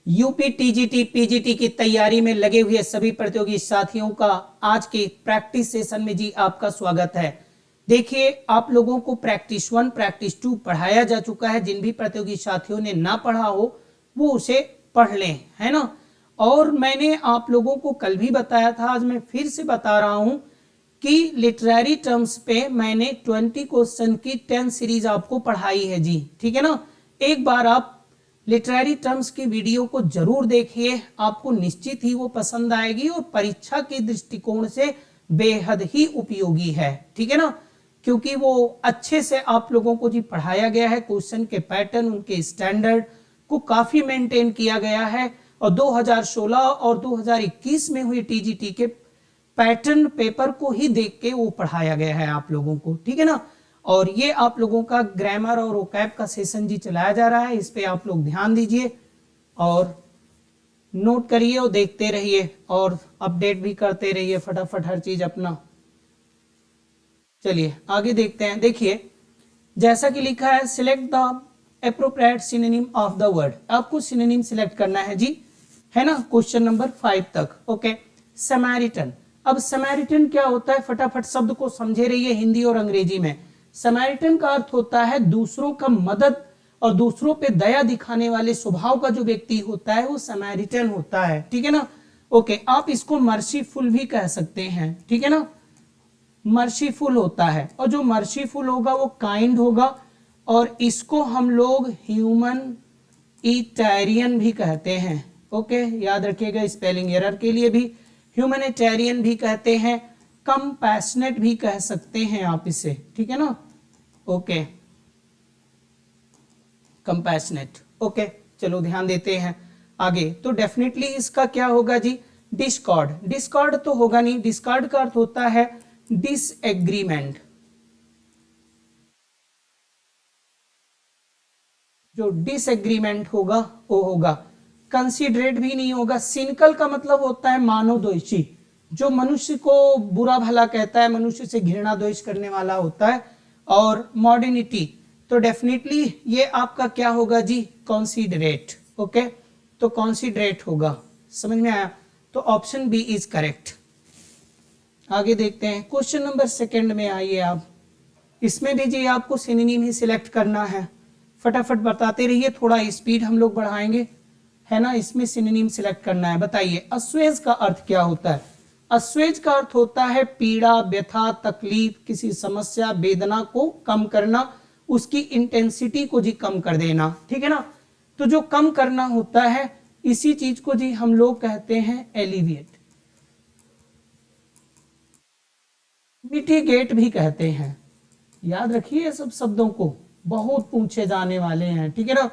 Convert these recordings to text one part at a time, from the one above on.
UP TGT PGT की तैयारी में लगे हुए सभी प्रतियोगी साथियों का आज के प्रैक्टिस सेशन में जी आपका स्वागत है। देखिए, आप लोगों को प्रैक्टिस 1 प्रैक्टिस 2 पढ़ाया जा चुका है। जिन भी प्रतियोगी साथियों ने ना पढ़ा हो वो उसे पढ़ लें, है ना। और मैंने आप लोगों को कल भी बताया था, आज मैं फिर से बता रहा हूं कि लिटरेरी टर्म्स पे मैंने 20 क्वेश्चन की 10 सीरीज आपको पढ़ाई है जी, ठीक है ना। एक बार आप लिटरेरी टर्म्स की वीडियो को जरूर देखिए, आपको निश्चित ही वो पसंद आएगी और परीक्षा के दृष्टिकोण से बेहद ही उपयोगी है, ठीक है ना। क्योंकि वो अच्छे से आप लोगों को जी पढ़ाया गया है, क्वेश्चन के पैटर्न, उनके स्टैंडर्ड को काफी मेंटेन किया गया है। और 2016 और 2021 में हुई टीजीटी के पैटर्न पेपर को ही देख के वो पढ़ाया गया है आप लोगों को, ठीक है ना। और ये आप लोगों का ग्रामर और वोकैब का सेशन जी चलाया जा रहा है, इस पे आप लोग ध्यान दीजिए और नोट करिए और देखते रहिए और अपडेट भी करते रहिए फटाफट हर चीज अपना। चलिए आगे देखते हैं। देखिए, जैसा कि लिखा है, select the appropriate synonym of the word. आपको सिनोनिम सिलेक्ट करना है जी, है ना, क्वेश्चन नंबर 5 तक। Okay, Samaritan. अब समैरिटन क्या होता है, फटाफट शब्द को समझे रहिए हिंदी और अंग्रेजी में। समैरिटन का अर्थ होता है दूसरों का मदद और दूसरों पे दया दिखाने वाले स्वभाव का जो व्यक्ति होता है वो समैरिटन होता है, ठीक है ना। ओके, आप इसको मर्सीफुल भी कह सकते हैं, ठीक है ना। मर्सीफुल होता है, और जो मर्सीफुल होगा वो काइंड होगा, और इसको हम लोग ह्यूमन इटैरियन भी कहते हैं। ओके, याद रखिएगा स्पेलिंग एरर के लिए भी ह्यूमैनिटेरियन भी कहते हैं, कंपैशनेट भी कह सकते हैं आप इसे, ठीक है ना। Okay, compassionate. ओके, चलो ध्यान देते हैं आगे। तो डेफिनेटली इसका क्या होगा जी, डिस्कॉर्ड। डिस्कॉर्ड तो होगा नहीं, डिस्कॉर्ड का अर्थ होता है डिसएग्रीमेंट। जो डिसएग्रीमेंट होगा वो होगा। कंसिडरेट भी नहीं होगा। सिनिकल का मतलब होता है मानवद्वेषी, जो मनुष्य को बुरा भला कहता है, मनुष्य से घृणा द्वेष करने वाला होता है। और मॉडर्निटी, तो डेफिनेटली ये आपका क्या होगा जी, कॉन्सिडरेट। ओके, तो कॉन्सिडरेट होगा, समझ में आया। तो ऑप्शन बी इज करेक्ट। आगे देखते हैं, क्वेश्चन नंबर 2 में आइए आप। इसमें भी जी आपको सिनोनिम ही सिलेक्ट करना है, फटाफट बताते रहिए, थोड़ा स्पीड हम लोग बढ़ाएंगे, है ना। इसमें सिनोनिम सिलेक्ट करना है। बताइए, अस्वेज का अर्थ क्या होता है। अस्वेज का अर्थ होता है पीड़ा, व्यथा, तकलीफ, किसी समस्या, वेदना को कम करना, उसकी इंटेंसिटी को जी कम कर देना, ठीक है ना। तो जो कम करना होता है इसी चीज को जी हम लोग कहते हैं एलिविएट। मिटिगेट भी कहते हैं, याद रखिए सब शब्दों को, बहुत पूछे जाने वाले हैं, ठीक है ना।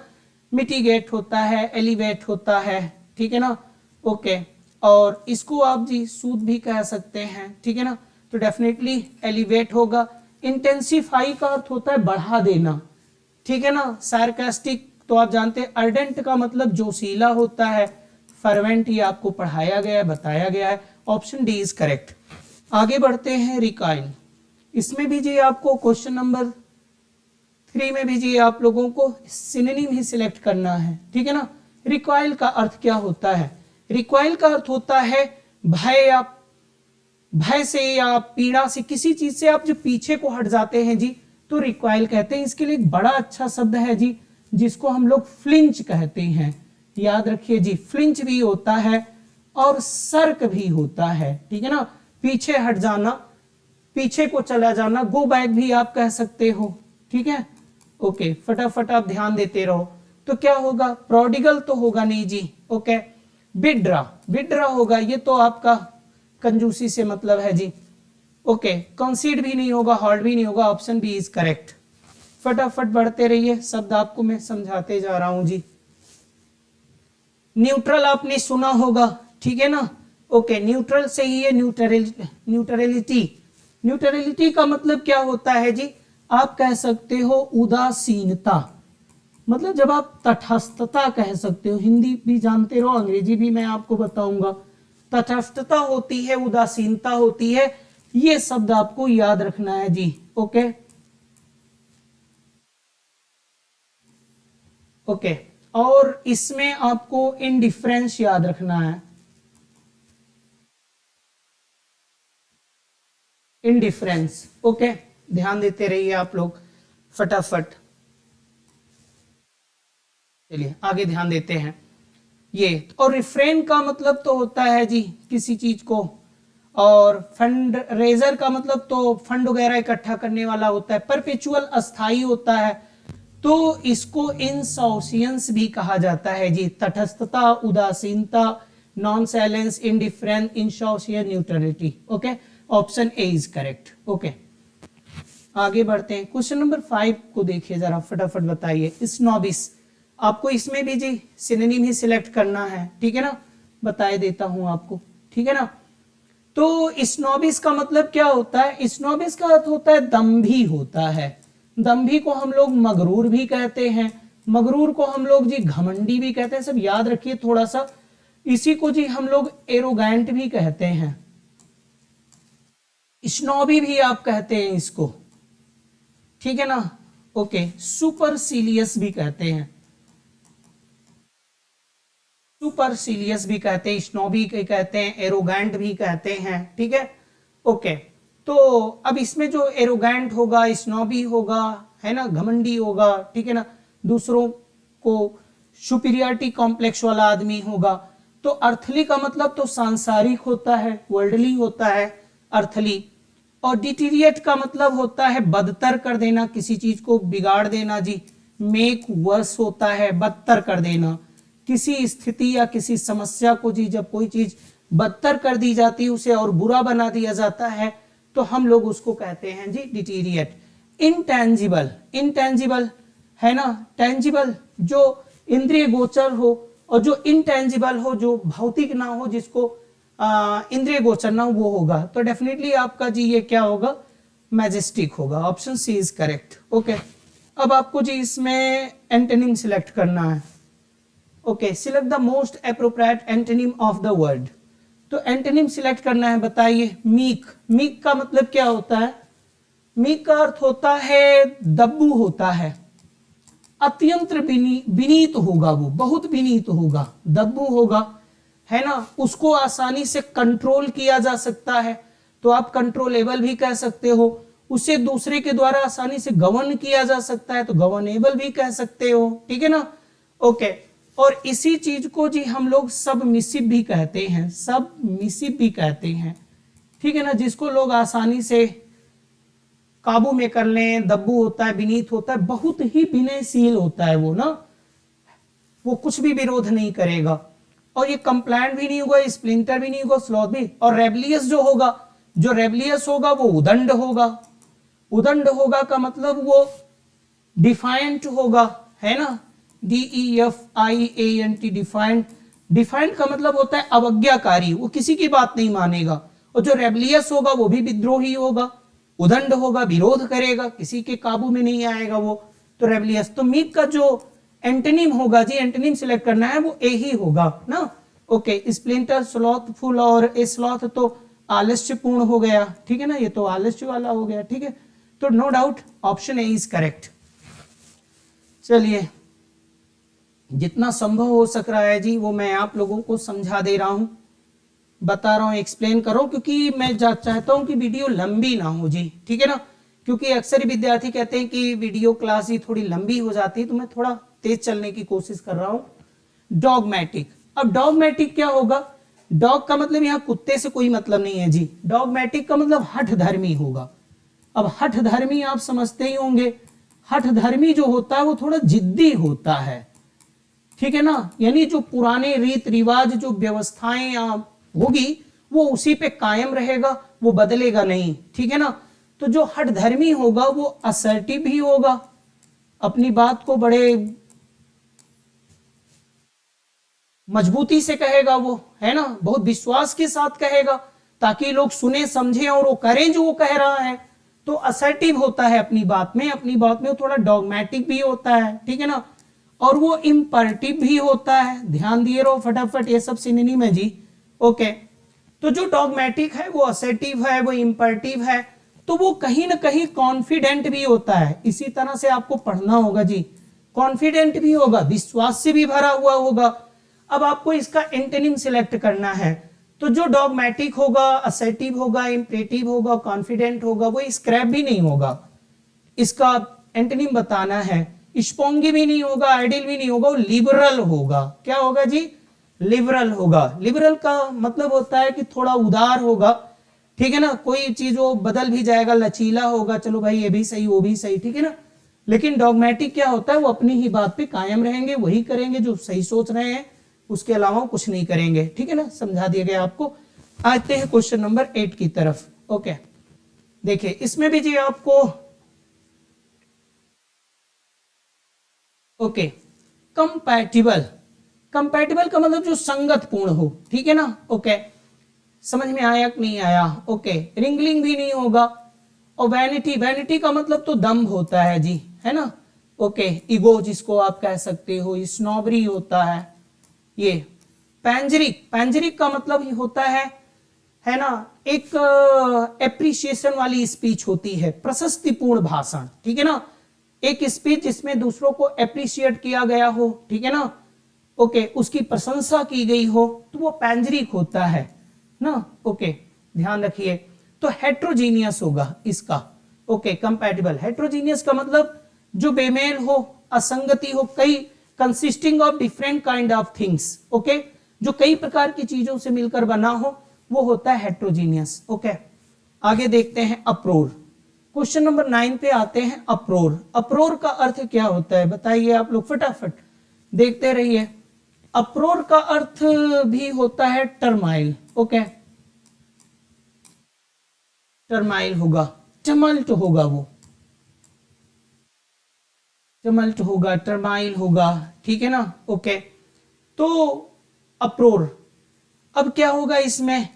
मिटिगेट होता है, एलिवेट होता है, ठीक है ना। ओके, और इसको आप जी सूद भी कह सकते हैं, ठीक है ना। तो डेफिनेटली एलिवेट होगा। इंटेंसिफाई का अर्थ होता है बढ़ा देना, ठीक है ना। सार्कास्टिक तो आप जानते हैं, अर्डेंट का मतलब जोशीला होता है, फर्वेंट ये आपको पढ़ाया गया है, बताया गया है। Option D is correct. आगे बढ़ते हैं, रिकाइल। इसमें भी जी आपको क्वेश्चन नंबर 3 में भी जी आप लोगों को सिनोनिम ही सिलेक्ट करना है, ठीक है ना। रिकॉइल का अर्थ क्या होता है। रिकॉइल का अर्थ होता है भय, या भय से या पीड़ा से, किसी चीज से आप जो पीछे को हट जाते हैं जी, तो रिकॉइल कहते हैं। इसके लिए एक बड़ा अच्छा शब्द है जी, जिसको हम लोग फ्लिंच कहते हैं। याद रखिए जी, फ्लिंच भी होता है और सर्क भी होता है, ठीक है ना। पीछे हट जाना, पीछे को चला जाना, गो बैक भी आप कह सकते हो, ठीक है। ओके, फटाफट आप ध्यान देते रहो। तो क्या होगा, प्रोडिगल तो होगा नहीं जी। ओके, विड्रा, विड्रा होगा, ये तो आपका कंजूसी से मतलब है जी। ओके, कंसीड भी नहीं होगा, हॉल्ड भी नहीं होगा। Option B is correct. फटाफट बढ़ते रहिए, शब्द आपको मैं समझाते जा रहा हूं जी। न्यूट्रल आपने सुना होगा, ठीक है ना। ओके, न्यूट्रल से ही है न्यूट्रलिटी। न्यूट्रलिटी का मतलब क्या होता है जी, आप कह सकते हो उदासीनता, मतलब जब आप तटस्थता कह सकते हो। हिंदी भी जानते रहो, अंग्रेजी भी मैं आपको बताऊंगा। तटस्थता होती है, उदासीनता होती है, ये शब्द आपको याद रखना है जी। ओके ओके, और इसमें आपको इनडिफरेंस याद रखना है, इनडिफरेंस। ओके, ध्यान देते रहिए आप लोग फटाफट। चलिए आगे ध्यान देते हैं। ये और रिफ्रेन का मतलब तो होता है जी किसी चीज को, और फंड रेजर का मतलब तो फंड वगैरह इकट्ठा करने वाला होता है। परपेचुअल अस्थाई होता है, तो इसको इनसॉसियंस भी कहा जाता है जी। तटस्थता, उदासीनता, non silence, indifference, insouciance, neutrality. Okay, option A is correct. Okay, आगे बढ़ते हैं। क्वेश्चन नंबर 5 को देखिए जरा, फटाफट बताइए। स्नॉबिस, आपको इसमें भी जी सिनोनिम ही सिलेक्ट करना है, ठीक है ना, बताए देता हूं आपको, ठीक है ना। तो स्नॉबिस का मतलब क्या होता है? स्नॉबिस का अर्थ होता है दंभी होता है। दंभी को हम लोग मगरूर भी कहते हैं, मगरूर को हम लोग जी घमंडी भी कहते हैं। सब याद रखिए थोड़ा सा। इसी को जी हम लोग एरोगेंट भी कहते हैं, स्नॉबी भी आप कहते हैं इसको, ठीक है ना। ओके, सुपरसिलियस भी कहते हैं, सुपरसिलियस भी कहते हैं, स्नोबी कहते हैं, एरोगेंट भी कहते हैं, ठीक है। ओके, तो अब इसमें जो एरोगेंट होगा, स्नोबी होगा, है ना, घमंडी होगा, ठीक है ना, दूसरों को सुपीरियरिटी कॉम्प्लेक्स वाला आदमी होगा। तो अर्थली का मतलब तो सांसारिक होता है, वर्ल्डली होता है अर्थली। और डिटीरिएट का मतलब होता है बदतर कर देना, किसी चीज को बिगाड़ देना जी। मेक वर्स होता है बदतर कर देना किसी स्थिति या किसी समस्या को जी। जब कोई चीज बदतर कर दी जाती है, उसे और बुरा बना दिया जाता है, तो हम लोग उसको कहते हैं जी डिटीरिएट। इनटेंजिबल, इनटेंजिबल है ना, टेंजिबल जो इंद्रिय गोचर हो, और जो इनटेंजिबल हो, जो भौतिक ना हो, जिसको इंद्रिय गोचर ना हो, वो होगा। तो डेफिनेटली आपका जी ये क्या होगा? मैजेस्टिक होगा। Option C is correct. Okay, अब आपको जी इसमें एंटोनिम सिलेक्ट करना है। Okay, select the most appropriate antonym of the word. तो एंटोनिम सिलेक्ट करना है, बताइए। मीक, मीक का मतलब क्या होता है? मीक का अर्थ होता है दब्बू होता है, अत्यंत विनीत होगा, वो बहुत विनीत होगा, दब्बू होगा, है ना। उसको आसानी से कंट्रोल किया जा सकता है, तो आप कंट्रोलेबल भी कह सकते हो। उसे दूसरे के द्वारा आसानी से गवर्न किया जा सकता है, तो गवर्नेबल भी कह सकते हो, ठीक है ना। ओके, और इसी चीज को जी हम लोग सबमिसिव भी कहते हैं, सबमिसिव भी कहते हैं, ठीक है ना, जिसको लोग आसानी से काबू में कर लें। दब्बू होता है, विनीत होता है, बहुत ही विनयशील होता है वो ना, वो कुछ भी विरोध नहीं करेगा, और ये कंप्लायंट भी नहीं होगा, स्प्लिंटर भी नहीं होगा, स्लॉथ भी। और रेबलियस जो होगा, जो रेबलियस होगा वो उदंड होगा। उदंड होगा का मतलब वो डिफाइंट होगा, है ना, DEFIANT, डिफाइंट। डिफाइंट का मतलब होता है अवज्ञाकारी, वो किसी की बात नहीं मानेगा। और जो रेबलियस होगा वो भी विद्रोही होगा, उदंड होगा, विरोध करेगा, किसी के काबू में नहीं आएगा वो, तो रेबलियस। तो मीक का जो एंटोनिम होगा जी, एंटोनिम सिलेक्ट करना है, वो ए ही होगा ना। ओके, स्प्लिंटर, स्लॉथफुल, और ए स्लॉथ तो आलस्यपूर्ण हो गया, ठीक है ना, ये तो आलस्य वाला हो गया, ठीक है। तो no doubt option A is correct. चलिए, जितना संभव हो सक रहा है जी वो मैं आप लोगों को समझा दे रहा हूं, बता रहा हूं, एक्सप्लेन करो, क्योंकि मैं चाहता हूं कि वीडियो लंबी ना हो जी, ठीक है ना। क्योंकि अक्सर ही विद्यार्थी कहते हैं कि वीडियो क्लास ही थोड़ी लंबी हो जाती है, तो मैं थोड़ा तेज चलने की कोशिश कर रहा हूं। डॉगमेटिक, अब डॉगमेटिक क्या होगा? डॉग का मतलब यहाँ कुत्ते से कोई मतलब नहीं है जी। डॉगमेटिक का मतलब हठ धर्मी होगा। अब हठ धर्मी आप समझते ही होंगे, हठ धर्मी जो होता है वो थोड़ा जिद्दी होता है, ठीक है ना, यानी जो पुराने रीत रिवाज, जो व्यवस्थाएं होगी, वो उसी पे कायम रहेगा, वो बदलेगा नहीं, ठीक है ना। तो जो हठ धर्मी होगा वो असर्टिव भी होगा, अपनी बात को बड़े मजबूती से कहेगा वो, है ना, बहुत विश्वास के साथ कहेगा, ताकि लोग सुने, समझे और वो करें जो वो कह रहा है। तो असर्टिव होता है अपनी बात में, अपनी बात में वो थोड़ा डॉगमेटिक भी होता है, ठीक है ना। और वो इंपर्टिव भी होता है, ध्यान दिए रहो फटाफट, ये सब सिनोनिम है जी। ओके, तो जो डॉगमेटिक है वो असर्टिव है, वो इंपर्टिव है, तो वो कहीं ना कहीं कॉन्फिडेंट भी होता है। इसी तरह से आपको पढ़ना होगा जी, कॉन्फिडेंट भी होगा, विश्वास से भी भरा हुआ होगा। अब आपको इसका एंटोनिम सिलेक्ट करना है, तो जो डॉगमेटिक होगा, असर्टिव होगा, इंपरेटिव होगा, कॉन्फिडेंट होगा, वो स्क्रैप भी नहीं होगा, इसका एंटोनिम बताना है। स्पोंगी भी नहीं होगा, आइडियल भी नहीं होगा, वो लिबरल होगा। क्या होगा जी? लिबरल होगा। लिबरल का मतलब होता है कि थोड़ा उदार होगा, ठीक है ना, कोई चीज वो बदल भी जाएगा, लचीला होगा, चलो भाई ये भी सही वो भी सही, ठीक है ना। लेकिन डॉगमेटिक क्या होता है, वो अपनी ही बात पे कायम रहेंगे, वही करेंगे जो सही सोच रहे हैं, उसके अलावा कुछ नहीं करेंगे, ठीक है ना, समझा दिया गया आपको। आते हैं क्वेश्चन नंबर 8 की तरफ। ओके, देखिए इसमें भी जी आपको ओके कंपैटिबल, कंपैटिबल का मतलब जो संगत पूर्ण हो, ठीक है ना। ओके, समझ में आया कि नहीं आया? ओके, रिंगलिंग भी नहीं होगा। और वैनिटी, वैनिटी का मतलब तो दम्भ होता है जी, है ना। ओके, ईगो जिसको आप कह सकते हो, स्नोबरी होता है ये। पैंजरिक, पैंजरिक का मतलब ही होता है ना, एक एप्रिसिएशन वाली स्पीच होती है, प्रशस्तिपूर्ण भाषण, ठीक है ना, एक स्पीच जिसमें दूसरों को एप्रिशिएट किया गया हो, ठीक है ना। ओके, उसकी प्रशंसा की गई हो, तो वो पैंजरिक होता है ना। ओके, ध्यान रखिए। तो हेट्रोजीनियस होगा इसका। Okay, compatible. हेट्रोजीनियस का मतलब जो बेमेल हो, असंगति हो, कई consisting of different kind of things. Okay, जो कई प्रकार की चीजों से मिलकर बना हो, वो होता है हेट्रोजीनियस। ओके, आगे देखते हैं अप्रोर। क्वेश्चन नंबर 9 पे आते हैं अप्रोर। अप्रोर का अर्थ क्या होता है बताइए आप लोग, फटाफट देखते रहिए। अप्रोर का अर्थ भी होता है टर्माइल। ओके, टर्माइल होगा, टमल्ट होगा, वो टमल्ट होगा, टर्माइल होगा, ठीक है ना। ओके, तो अप्रोर, अब क्या होगा इसमें?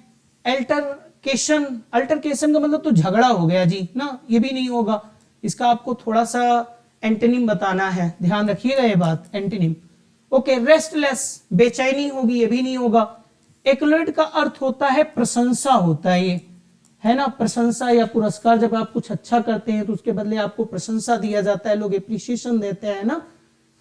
अल्टरकेशन, अल्टरकेशन का मतलब तो झगड़ा हो गया जी ना, ये भी नहीं होगा। इसका आपको थोड़ा सा एंटोनिम बताना है, ध्यान रखिएगा ये बात, एंटोनिम। ओके, रेस्टलेस, बेचैनी होगी, ये भी नहीं होगा। एक्लोड का अर्थ होता है प्रशंसा होता है ये, है ना, प्रशंसा या पुरस्कार, जब आप कुछ अच्छा करते हैं तो उसके बदले आपको प्रशंसा दिया जाता है, लोग एप्रिसिएशन देते हैं ना,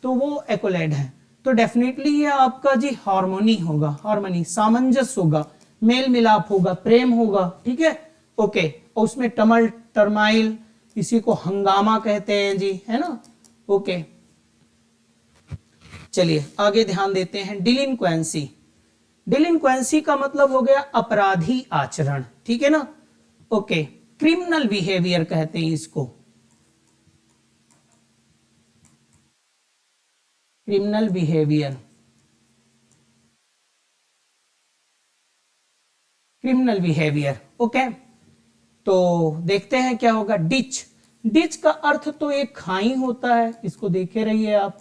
तो वो एक्लोड है। तो डेफिनेटली ये आपका जी हार्मोनी होगा, हार्मनी, सामंजस्य होगा, मेल मिलाप होगा, प्रेम होगा, ठीक है। ओके, और उसमें टमल, टर्माइल, इसी को हंगामा कहते हैं जी, है ना। ओके, चलिए आगे ध्यान देते हैं। डिलिंक्वेंसी, डिलिंक्वेंसी का मतलब हो गया अपराधी आचरण, ठीक है ना। ओके, क्रिमिनल बिहेवियर कहते हैं इसको, criminal behaviour, criminal behaviour. Okay, तो देखते हैं क्या होगा। डिच, डिच का अर्थ तो एक खाई होता है, इसको देखे रहिए आप।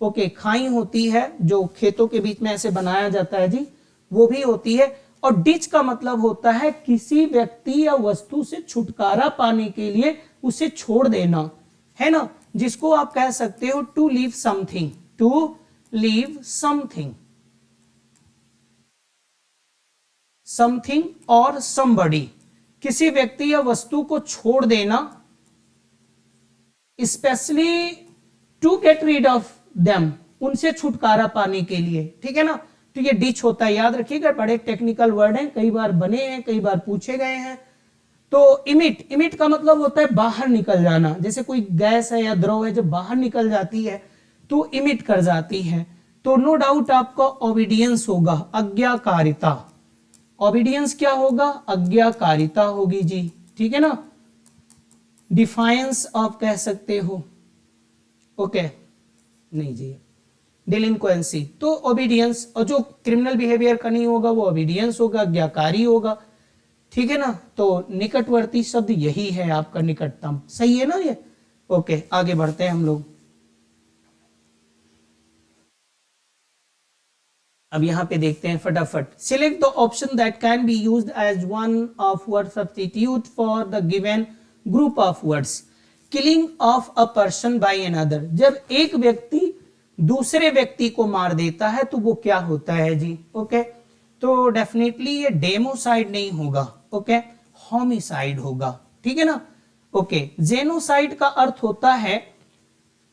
ओके, खाई होती है जो खेतों के बीच में ऐसे बनाया जाता है जी, वो भी होती है। और डिच का मतलब होता है किसी व्यक्ति या वस्तु से छुटकारा पाने के लिए उसे छोड़ देना, है ना, जिसको आप कह सकते हो to leave something, to leave something, something और समबडी, किसी व्यक्ति या वस्तु को छोड़ देना, specially to get rid of them, उनसे छुटकारा पाने के लिए, ठीक है ना। तो ये डिच होता है, याद रखिएगा, बड़े टेक्निकल वर्ड हैं, कई बार बने हैं, कई बार पूछे गए हैं। तो इमिट, इमिट का मतलब होता है बाहर निकल जाना, जैसे कोई गैस है या द्रव है जब बाहर निकल जाती है तो इमिट कर जाती है। तो नो डाउट आपका ओबीडियंस होगा, आज्ञाकारिता। ओबीडियंस क्या होगा? आज्ञाकारिता होगी जी, ठीक है ना। डिफायंस आप कह सकते हो। ओके, नहीं जी, डिलिंक्वेंसी तो ओबीडियंस, और जो क्रिमिनल बिहेवियर का नहीं होगा वो ओबीडियंस होगा, आज्ञाकारी होगा, ठीक है ना। तो निकटवर्ती शब्द यही है आपका, निकटतम, सही है ना ये। ओके, आगे बढ़ते हैं हम लोग। अब यहां पे देखते हैं फटाफट। Select the option that can be used as one of word substitute for the given group of words. Killing of a person by another, जब एक व्यक्ति दूसरे व्यक्ति को मार देता है तो वो क्या होता है जी। ओके, तो डेफिनेटली ये डेमोसाइड नहीं होगा, ओके, होमिसाइड होगा, ठीक है ना। ओके, जेनोसाइड का अर्थ होता है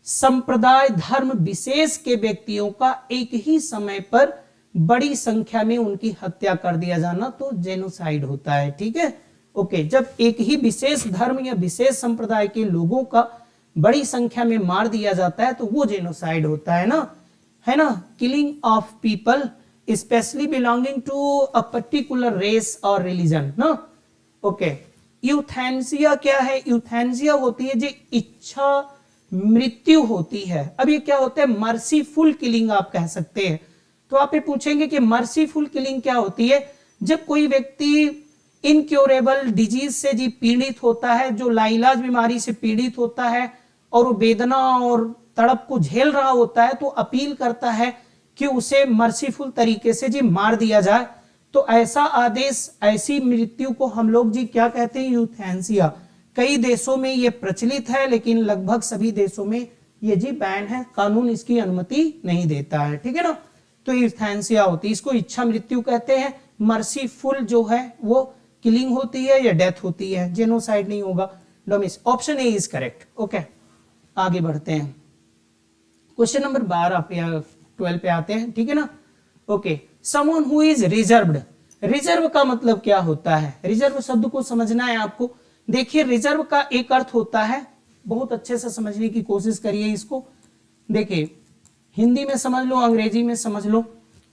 संप्रदाय धर्म विशेष के व्यक्तियों का एक ही समय पर बड़ी संख्या में उनकी हत्या कर दिया जाना तो जेनोसाइड होता है। ठीक है, ओके। जब एक ही विशेष धर्म या विशेष संप्रदाय के लोगों का बड़ी संख्या में मार दिया जाता है तो वो जेनोसाइड होता है ना, killing of people specially belonging to a particular race और रिलीजन ना, ओके। यूथेनेसिया क्या है? यूथेनेसिया होती है जी इच्छा मृत्यु होती है। अब ये क्या होता है? मर्सीफुल किलिंग आप कह सकते हैं। तो आप ये पूछेंगे कि मर्सीफुल किलिंग क्या होती है? जब कोई व्यक्ति इनक्योरेबल डिजीज से जी पीड़ित होता है, जो लाइलाज बीमारी से पीड़ित होता है और वो वेदना और तड़प को झेल रहा होता है, तो अपील करता है कि उसे मर्सीफुल तरीके से जी मार दिया जाए। तो ऐसा आदेश, ऐसी मृत्यु को हम लोग जी क्या कहते हैं? यूथेनेसिया। कई देशों में ये प्रचलित है लेकिन लगभग सभी देशों में ये जी बैन है, कानून इसकी अनुमति नहीं देता है। ठीक है ना, तो यूथेनेसिया होती है, इसको इच्छा मृत्यु कहते हैं। मर्सीफुल जो है वो किलिंग होती है या डेथ होती है, जेनोसाइड नहीं होगा। डोमिस, option A is correct. Okay, आगे बढ़ते हैं। क्वेश्चन नंबर 12 पे 12 पे आते हैं। ठीक है ना, okay. Someone who is reserved, reserve का मतलब क्या होता है? रिजर्व शब्द को समझना है आपको। देखिए, रिजर्व का एक अर्थ होता है, बहुत अच्छे से समझने की कोशिश करिए इसको। देखिए, हिंदी में समझ लो, अंग्रेजी में समझ लो।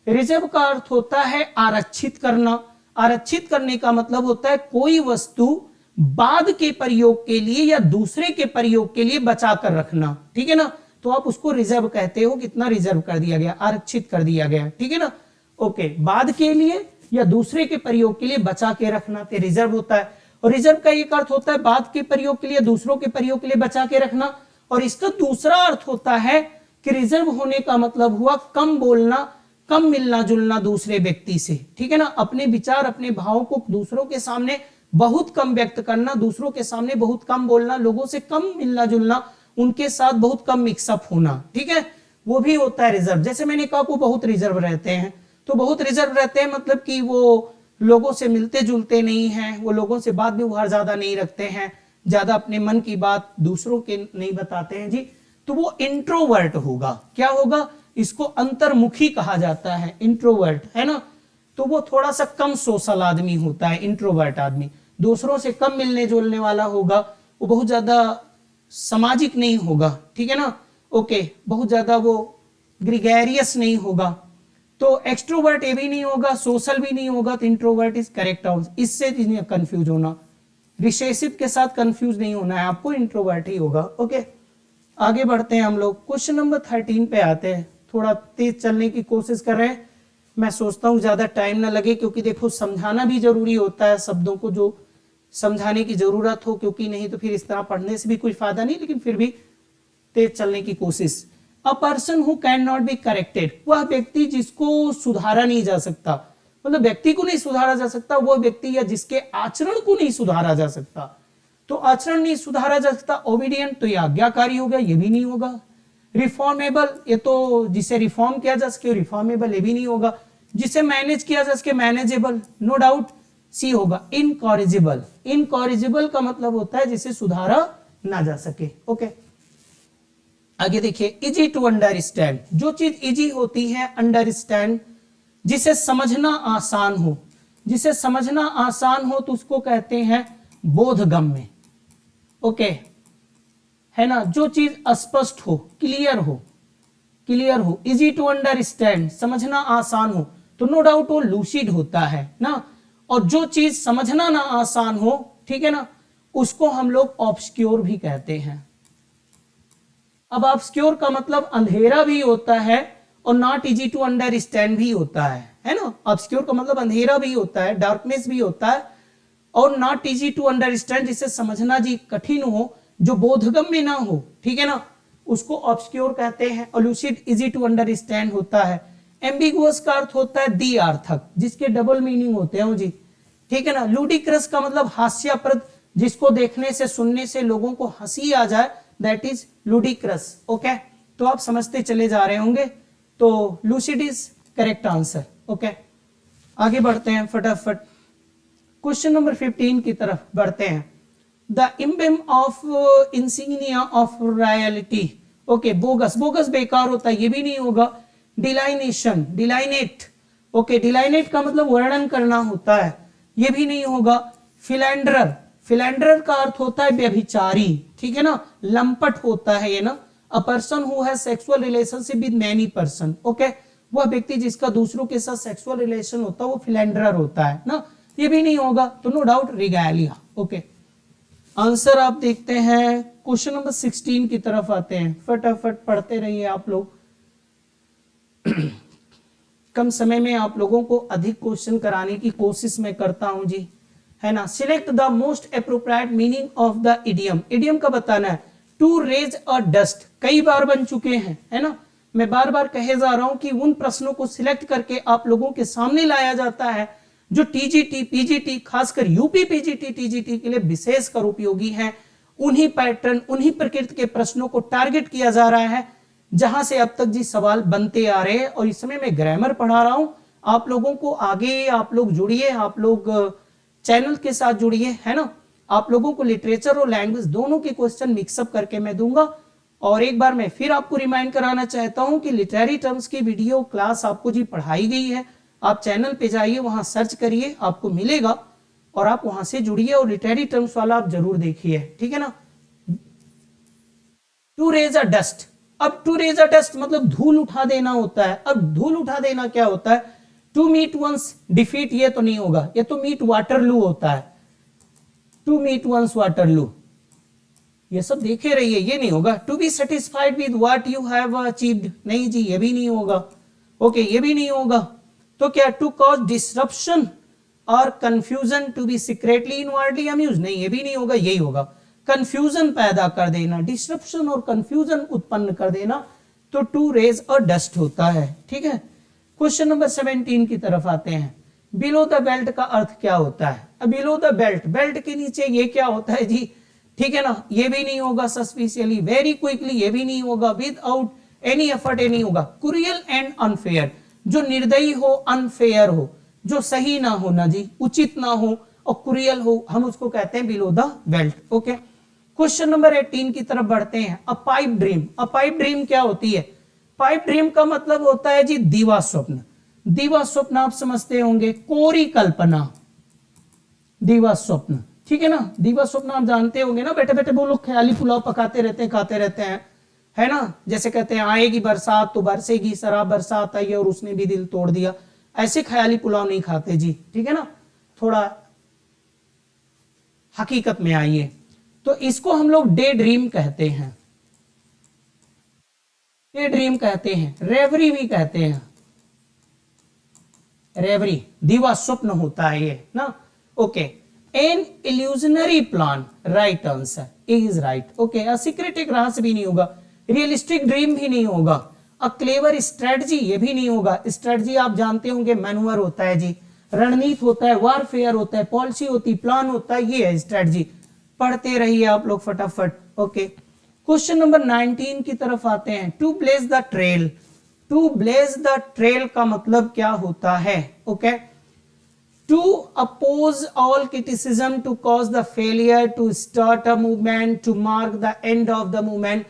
रिजर्व का अर्थ होता है आरक्षित करना। आरक्षित करने का मतलब होता है कोई वस्तु बाद के प्रयोग के लिए या दूसरे के प्रयोग के लिए बचा कर रखना। ठीक है ना, तो आप उसको रिजर्व कहते हो। कितना रिजर्व कर दिया गया? आरक्षित कर दिया गया। ठीक है ना, ओके। बाद के लिए या दूसरे के प्रयोग के लिए बचा के रखना तो रिजर्व होता है। और रिजर्व का एक अर्थ होता है बाद के प्रयोग के लिए, दूसरों के प्रयोग के लिए बचा के रखना। और इसका दूसरा अर्थ होता है कि रिजर्व होने का मतलब हुआ कम बोलना, कम मिलना जुलना दूसरे व्यक्ति से। ठीक है ना, अपने विचार, अपने भावों को दूसरों के सामने बहुत कम व्यक्त करना, दूसरों के सामने बहुत कम बोलना, लोगों से कम मिलना जुलना, उनके साथ बहुत कम मिक्सअप होना। ठीक है, वो भी होता है रिजर्व। जैसे मैंने कहा वो बहुत रिजर्व रहते हैं, तो बहुत रिजर्व रहते हैं मतलब कि वो लोगों से मिलते जुलते नहीं हैं, वो लोगों से बात व्यवहार ज्यादा नहीं रखते हैं, ज्यादा अपने मन की बात दूसरों के नहीं बताते हैं जी, तो वो इंट्रोवर्ट होगा। क्या होगा? इसको अंतर्मुखी कहा जाता है, इंट्रोवर्ट, है ना। तो वो थोड़ा सा कम सोशल आदमी होता है, इंट्रोवर्ट आदमी, दूसरों से कम मिलने जुलने वाला होगा, वो बहुत ज्यादा सामाजिक नहीं होगा। ठीक है ना, ओके। बहुत ज्यादा वो ग्रिगेरियस नहीं होगा। तो एक्सट्रोवर्ट ये भी नहीं होगा, सोशल भी नहीं होगा, तो इंट्रोवर्ट इज करेक्ट आंसर। इससे कंफ्यूज होना, रिसेसिव के साथ कंफ्यूज नहीं होना है आपको, इंट्रोवर्ट ही होगा। ओके, आगे बढ़ते हैं हम लोग। क्वेश्चन नंबर 13 पे आते हैं। थोड़ा तेज चलने की कोशिश कर रहे हैं, मैं सोचता हूं ज्यादा टाइम ना लगे, क्योंकि देखो समझाना भी जरूरी होता है, शब्दों को जो समझाने की जरूरत हो, क्योंकि नहीं तो फिर इस तरह पढ़ने से भी कोई फायदा नहीं। लेकिन फिर भी तेज चलने की कोशिश। A person who can not be corrected, वह व्यक्ति जिसको सुधारा नहीं जा सकता, मतलब व्यक्ति को नहीं सुधारा जा सकता, वो व्यक्ति या जिसके आचरण को नहीं सुधारा जा सकता। तो आचरण नहीं सुधारा जा सकता। ओबीडियंट, तो ये आज्ञाकारी हो गया, ये भी नहीं होगा। रिफॉर्मेबल, ये तो जिसे रिफॉर्म किया जा सके, रिफॉर्मेबल ये भी नहीं होगा। जिसे मैनेज किया जा सके, मैनेजेबल, नो डाउट सी होगा। इनकॉरिजिबल, इनकॉरिजिबल का मतलब होता है जिसे सुधारा ना जा सके। ओके, आगे देखिए। इजी टू अंडरस्टैंड, जो चीज इजी होती है, अंडरस्टैंड, जिसे समझना आसान हो, जिसे समझना आसान हो तो उसको कहते हैं बोधगम्य। ओके, है ना। जो चीज स्पष्ट हो, क्लियर हो, क्लियर हो, इजी टू अंडरस्टैंड, समझना आसान हो, तो नो डाउट वो लूसिड होता है ना। और जो चीज समझना ना आसान हो, ठीक है ना, उसको हम लोग ऑब्सक्योर भी कहते हैं। अब ऑब्सक्योर का मतलब अंधेरा भी होता है और नॉट इजी टू अंडरस्टैंड भी होता है ना। ऑब्सक्योर का मतलब अंधेरा भी होता है, डार्कनेस भी होता है, और नॉट इजी टू अंडरस्टैंड, जिसे समझना जी कठिन हो, जो बोधगम्य ना हो, ठीक है ना, उसको ऑब्सक्योर कहते हैं। और लूसिड इजी टू अंडरस्टैंड होता है। एम्बिगुअस का अर्थ होता है द्विअर्थक, जिसके डबल मीनिंग होते हैं जी, ठीक है ना। लूडिक्रस का मतलब हास्यास्पद, जिसको देखने से, सुनने से लोगों को हंसी आ जाए, दैट इज लूडिक्रस। ओके, तो आप समझते चले जा रहे होंगे। तो lucid is correct answer. Okay, आगे बढ़ते हैं फटाफट। क्वेश्चन नंबर 15 की तरफ बढ़ते हैं। The emblem of insignia of royalty. Okay, bogus, bogus बेकार होता है, ये भी नहीं होगा। डिलाइनेशन, डिलाइनेट, ओके, डिलाइनेट का मतलब वर्णन करना होता है, ये भी नहीं होगा। फिलेंडरर, फिलेंडरर का अर्थ होता है व्यभिचारी, ठीक है ना, लंपट होता है ये ना। A person who has sexual relationship with many person, okay, वह व्यक्ति जिसका दूसरों के साथ सेक्सुअल रिलेशन होता है वो फिलेंडरर होता है ना, ये भी नहीं होगा। तो नो डाउट रिगैलिया, ओके। आंसर आप देखते हैं क्वेश्चन नंबर 16 की तरफ आते हैं, फटाफट पढ़ते रहिए आप लोग। कम समय में आप लोगों को अधिक क्वेश्चन कराने की कोशिश मैं करता हूं जी, है ना। Select the most appropriate meaning of the idiom, idiom का बताना है। टू रेज अ डस्ट कई बार बन चुके हैं, है ना, मैं बार बार कहे जा रहा हूं कि उन प्रश्नों को सिलेक्ट करके आप लोगों के सामने लाया जाता है जो टीजीटी, पीजीटी, खासकर यूपी पीजीटी, टीजीटी के लिए विशेषकर उपयोगी है। उन्हीं पैटर्न, उन्हीं प्रकृति के प्रश्नों को टारगेट किया जा रहा है जहां से अब तक जी सवाल बनते आ रहे हैं। और इस समय मैं ग्रामर पढ़ा रहा हूं आप लोगों को, आगे आप लोग जुड़िए, आप लोग चैनल के साथ जुड़िए, है ना। आप लोगों को लिटरेचर और लैंग्वेज दोनों के क्वेश्चन मिक्सअप करके मैं दूंगा। और एक बार मैं फिर आपको रिमाइंड कराना चाहता हूं कि लिटरेरी टर्म्स की वीडियो क्लास आपको जी पढ़ाई गई है, आप चैनल पे जाइए, वहां सर्च करिए, आपको मिलेगा और आप वहां से जुड़िए और लिटरेरी टर्म्स वाला आप जरूर देखिए, ठीक है ना। टू रेज अ डस्ट, अब टू रेज अ डस्ट मतलब धूल उठा देना होता है। अब धूल उठा देना क्या होता है? टू मीट वंस डिफीट, ये तो नहीं होगा, ये तो मीट वाटरलू होता है। टू मीट वंस वाटरलू, ये सब देखे रहिए, ये नहीं होगा। To be satisfied with what you have achieved, नहीं जी ये भी नहीं होगा, ओके, ये भी नहीं होगा। तो क्या? टू कॉज डिसरप्शन और confusion, to be secretly inwardly amuse, नहीं ये भी नहीं होगा, यही होगा। कंफ्यूजन पैदा कर देना, डिसरप्शन और कंफ्यूजन उत्पन्न कर देना, तो टू रेज अ डस्ट होता है, ठीक है। क्वेश्चन नंबर 17 की तरफ आते हैं। बिलो द बेल्ट का अर्थ क्या होता है? अब बिलो द बेल्ट, बेल्ट के नीचे ये क्या होता है जी, ठीक है ना, ये भी नहीं होगा। सस्पिशियसली, वेरी क्विकली, ये भी नहीं होगा। विदाउट एनी एफर्ट, ये नहीं होगा। क्रूरियल एंड अनफेयर, जो निर्दयी हो, अनफेयर हो, जो सही ना हो ना जी, उचित ना हो और क्रूरियल हो, हम उसको कहते हैं below the belt, okay. Question number 18 की तरफ बढ़ते हैं। अ पाइप ड्रीम, अ पाइप ड्रीम क्या होती है? पाइप ड्रीम का मतलब होता है जी दीवा स्वप्न। दीवा स्वप्न आप समझते होंगे, कोरी कल्पना, दीवा स्वप्न, ठीक है ना। दीवा स्वप्न आप जानते होंगे ना, बैठे बैठे वो लोग ख्याली पुलाव पकाते रहते हैं, खाते रहते हैं, है ना। जैसे कहते हैं आएगी बरसात तो बरसेगी शराब, बरसात आई और उसने भी दिल तोड़ दिया, ऐसे ख्याली पुलाव नहीं खाते जी, ठीक है ना, थोड़ा हकीकत में आइए। तो इसको हम लोग डे ड्रीम कहते हैं, डे ड्रीम कहते हैं, रेवरी भी कहते हैं। रेवरी दीवा स्वप्न होता है ये ना, okay. An illusionary plan, right answer is right, okay. असिक्रेटिक रहस्य भी नहीं होगा। रियलिस्टिक ड्रीम भी नहीं होगा। अ क्लेवर स्ट्रेटजी, ये भी नहीं होगा। स्ट्रेटजी आप जानते होंगे, मैनुअर होता है जी, रणनीति होता है, वारफेयर होता है, पॉलिसी होती, प्लान होता है, ये है स्ट्रेटजी। पढ़ते रहिए आप लोग फटाफट, ओके। क्वेश्चन नंबर 19 की तरफ आते हैं। To blaze the trail, to blaze the trail का मतलब क्या होता है? Okay, to oppose all criticism, to cause the failure, to start a movement, to mark the end of the movement.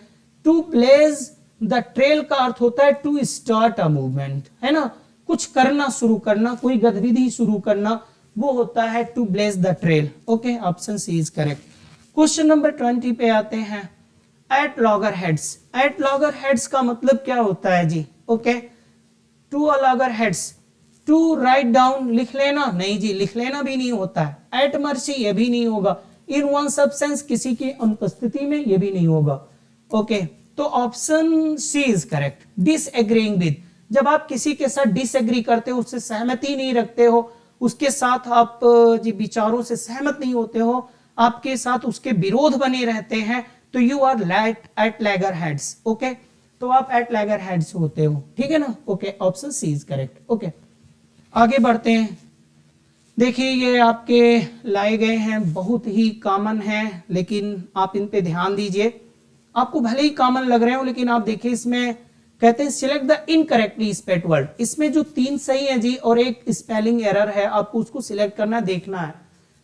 To blaze the trail का अर्थ होता है to start a movement, है ना, कुछ करना, शुरू करना, कोई गतिविधि शुरू करना, वो होता है to blaze the trail, okay. Option C is correct. Question number 20 पे आते हैं। At loggerheads, at loggerheads का मतलब क्या होता है जी? Okay, to a loggerheads, to write down, लिख लेना, नहीं जी लिख लेना भी नहीं होता है। एट मर्सी, ये भी नहीं होगा। इन वन सब्सेंस, किसी की अनुपस्थिति में, ये भी नहीं होगा, ओके। तो option C is correct. Disagreeing with, जब आप किसी के साथ डिसएग्री करते हो, उससे सहमति नहीं रखते हो, उसके साथ आप जी विचारों से सहमत नहीं होते हो, आपके साथ उसके विरोध बने रहते हैं, तो you are at loggerheads, okay. तो आप एट लैगर हेड्स होते हो, ठीक है ना, okay. Option C is correct, okay. आगे बढ़ते हैं। देखिए ये आपके लाए गए हैं, बहुत ही कॉमन है, लेकिन आप इन पे ध्यान दीजिए। आपको भले ही कॉमन लग रहे हो, लेकिन आप देखिए इसमें कहते हैं select the incorrectly spelled word. इसमें जो 3 सही है जी और एक स्पेलिंग एरर है, आपको उसको सिलेक्ट करना, देखना है।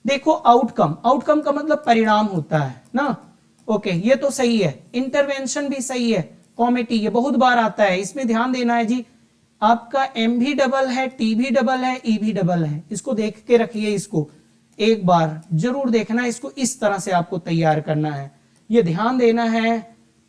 देखो आउटकम, आउटकम का मतलब परिणाम होता है ना, ओके, ये तो सही है। इंटरवेंशन भी सही है, कॉमेटी, ये बहुत बार आता है, इसमें ध्यान देना है जी। आपका एम भी डबल है, टी भी डबल है, ई भी डबल है, इसको देख के रखिए, इसको एक बार जरूर देखना, इसको इस तरह से आपको तैयार करना है। ये ध्यान देना है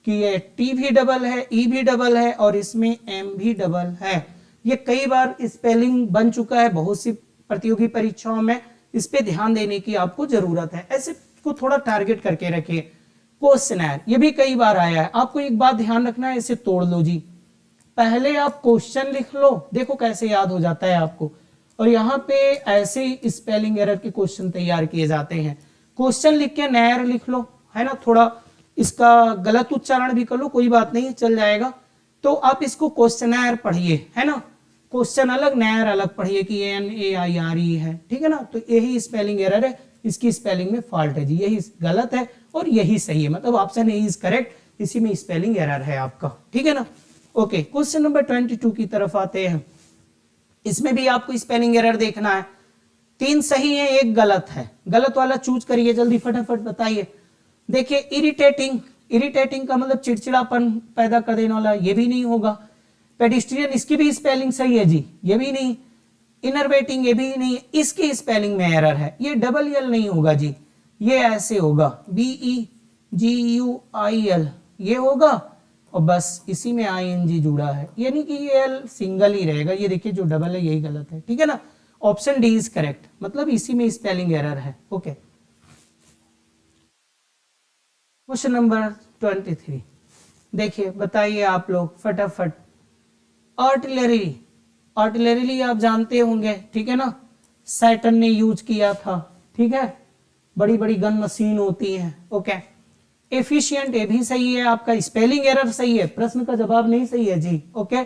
कि ये टी भी डबल है, ई भी डबल है और इसमें एम भी डबल है। ये कई बार स्पेलिंग बन चुका है बहुत सी प्रतियोगी परीक्षाओं में, इस पे ध्यान देने की आपको जरूरत है। ऐसे को थोड़ा टारगेट करके रखिए। क्वेश्चनर, ये भी कई बार आया है, आपको एक बात ध्यान रखना है, इसे तोड़ लो जी। पहले आप क्वेश्चन लिख लो, देखो कैसे याद हो जाता है आपको, और यहाँ पे ऐसे स्पेलिंग एरर के क्वेश्चन तैयार किए जाते हैं। क्वेश्चन लिख के नैर लिख लो, है ना, थोड़ा इसका गलत उच्चारण भी कर लो, कोई बात नहीं, चल जाएगा। तो आप इसको क्वेश्चनर पढ़िए, है ना, क्वेश्चन अलग नैर अलग पढ़िए कि NAIRE है, ठीक है ना। तो यही स्पेलिंग एरर है, इसकी स्पेलिंग में फॉल्ट है जी, यही गलत है और यही सही है, मतलब ऑप्शन ए इज करेक्ट, इसी में स्पेलिंग एरर है आपका, ठीक है ना। ओके, क्वेश्चन नंबर 22 की तरफ आते हैं। इसमें भी आपको स्पेलिंग एरर देखना है, 3 सही है, 1 गलत है, गलत वाला चूज करिए, जल्दी फटाफट बताइए। देखिए इरिटेटिंग, इरिटेटिंग का मतलब चिड़चिड़ापन पैदा कर देने वाला, ये भी नहीं होगा। पेडिस्ट्रियन, इसकी भी स्पेलिंग सही है जी, ये भी नहीं। इनर्वेटिंग, ये भी नहीं, इसकी स्पेलिंग में एरर है, ये डबल एल नहीं होगा जी, ये ऐसे होगा BEGUIL, ये होगा, और बस इसी में ING जुड़ा है, यानी कि ये एल सिंगल ही रहेगा, ये देखिए जो डबल है यही गलत है, ठीक है ना। ऑप्शन डी इज करेक्ट, मतलब इसी में स्पेलिंग एरर है। ओके, क्वेश्चन नंबर 23, देखिए बताइए आप लोग फटाफट। आर्टिलरी, आर्टिलरी आप जानते होंगे, ठीक है ना, सैटर्न ने यूज किया था, ठीक है, बड़ी बड़ी गन मशीन होती है। ओके, एफिशिएंट, ये भी सही है, आपका स्पेलिंग एरर सही है, प्रश्न का जवाब नहीं सही है जी। ओके,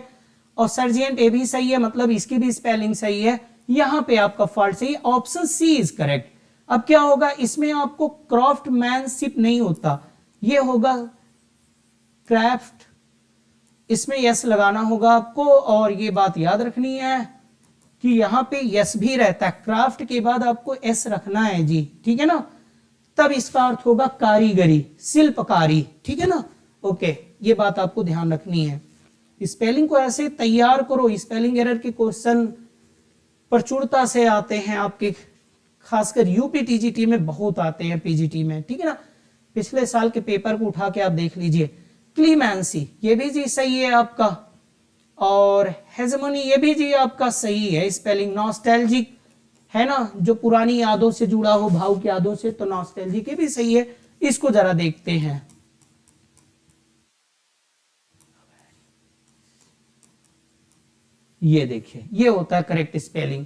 और सर्जिएंट, ये भी सही है, मतलब इसकी भी स्पेलिंग सही है, यहाँ पे आपका फॉल्ट सही है, ऑप्शन सी इज करेक्ट। अब क्या होगा, इसमें आपको क्राफ्टमैनशिप नहीं होता, ये होगा क्राफ्ट, इसमें यस लगाना होगा आपको, और ये बात याद रखनी है कि यहाँ पे यस भी रहता है, क्राफ्ट के बाद आपको एस रखना है जी, ठीक है ना, तब इसका अर्थ होगा कारीगरी, शिल्पकारी, ठीक है ना। ओके, ये बात आपको ध्यान रखनी है, स्पेलिंग को ऐसे तैयार करो, स्पेलिंग एरर के क्वेश्चन प्रचुरता से आते हैं आपके, खासकर यूपी टीजीटी में बहुत आते हैं, पीजीटी में, ठीक है ना, पिछले साल के पेपर को उठा के आप देख लीजिए। क्लीमेंसी, ये भी जी सही है आपका, और हेजमनी, ये भी जी आपका सही है स्पेलिंग। नॉस्टैल्जिक है ना, जो पुरानी यादों से जुड़ा हो, भावुक यादों से, तो नॉस्टैल्जिक ये भी सही है। इसको जरा देखते हैं, ये देखिए, ये होता है करेक्ट स्पेलिंग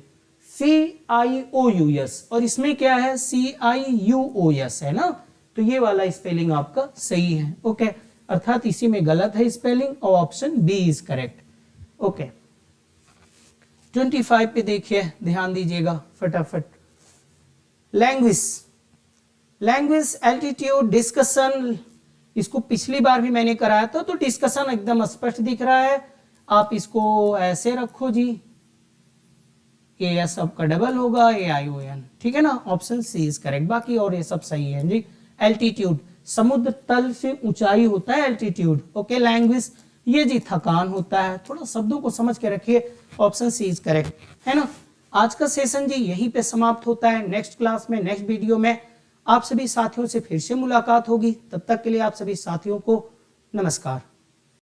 CIOUS, और इसमें क्या है CIUOS है ना, तो ये वाला स्पेलिंग आपका सही है। ओके, अर्थात इसी में गलत है स्पेलिंग, और option B is correct. Okay, 25 पे देखिए, ध्यान दीजिएगा फटाफट। लैंग्वेज, लैंग्वेज एल्टीट्यूड डिस्कशन, इसको पिछली बार भी मैंने कराया था, तो डिस्कशन एकदम स्पष्ट दिख रहा है, आप इसको ऐसे रखो जी, AS आपका डबल होगा, AION, ठीक है ना, ऑप्शन सी इज करेक्ट, बाकी और ये सब सही है जी। एल्टीट्यूड, समुद्र तल से ऊंचाई होता है एल्टीट्यूड। ओके, लैंग्वेज, ये जी थकान होता है, थोड़ा शब्दों को समझ के रखिए, ऑप्शन सी इज करेक्ट, है ना। आज का सेशन जी यहीं पे समाप्त होता है, नेक्स्ट क्लास में, नेक्स्ट वीडियो में आप सभी साथियों से फिर से मुलाकात होगी, तब तक के लिए आप सभी साथियों को नमस्कार।